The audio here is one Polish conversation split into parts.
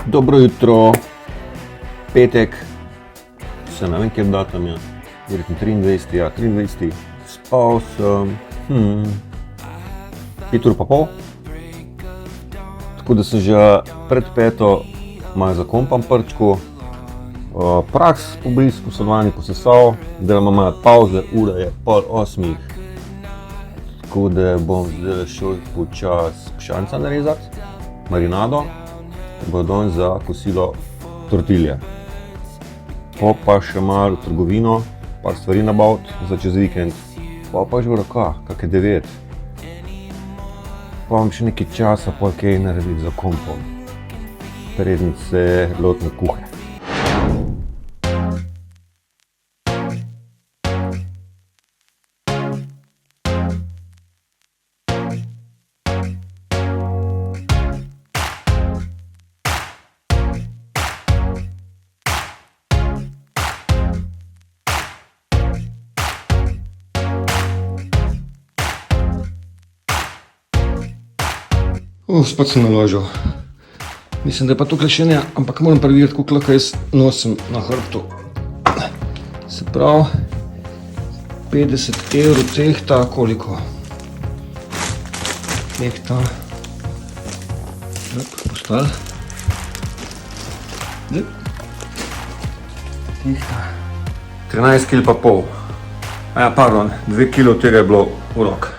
Dobro jutro, petek, se ne vem, kjer datum je, verjetno 23. Ja, 23. Spal sem 5 ur pa pol, tako da sem že pred 5 malo za kompom prčku, praks pobris, posodovanje posesal, delamo malo pauze, ura je 7:30, tako da bom zdaj šel počas pšanca narezati, marinado, bo danes za kosilo tortilje. Pa še malo v trgovino, par stvari nabaviti za čez vikend, pa že v rokah, kakšne 9. Pa imam še nekaj časa, pa kaj narediti za kompom, preden se lotim kuhe. Spet sem naložil. Mislim, da je pa tukaj še ne, ampak moram preveriti, koliko lahko jaz nosim na hrbtu. Se pravi, 50 evrov tehta, koliko? Tehta. Postal. Tehta. 13 kg pa pol. Pardon, 2 kg od tega je bilo v rok.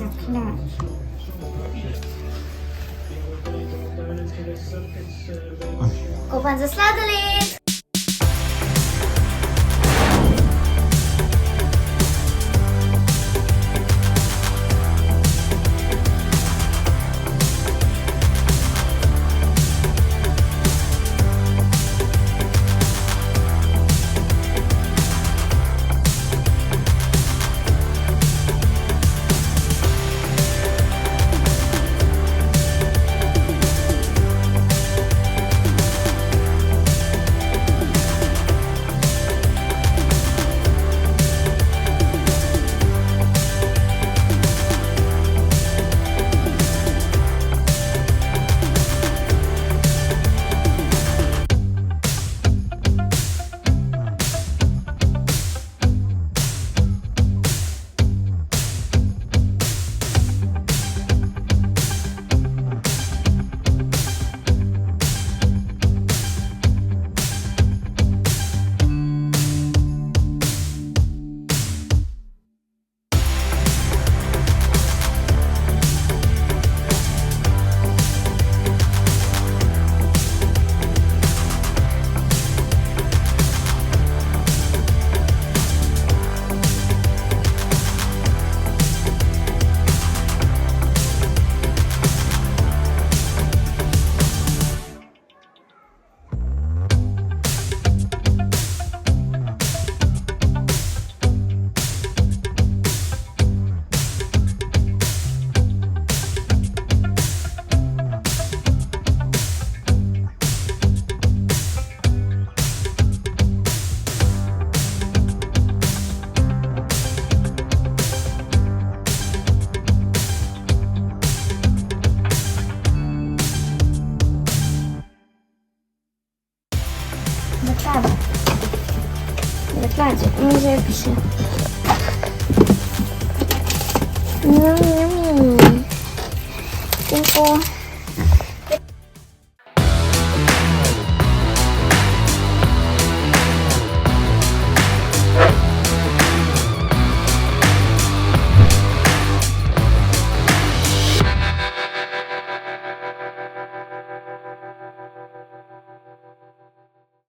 Zaklad. Kupan za sladoled. Zaklad. Zakładzie, nie zrobi się. Tylko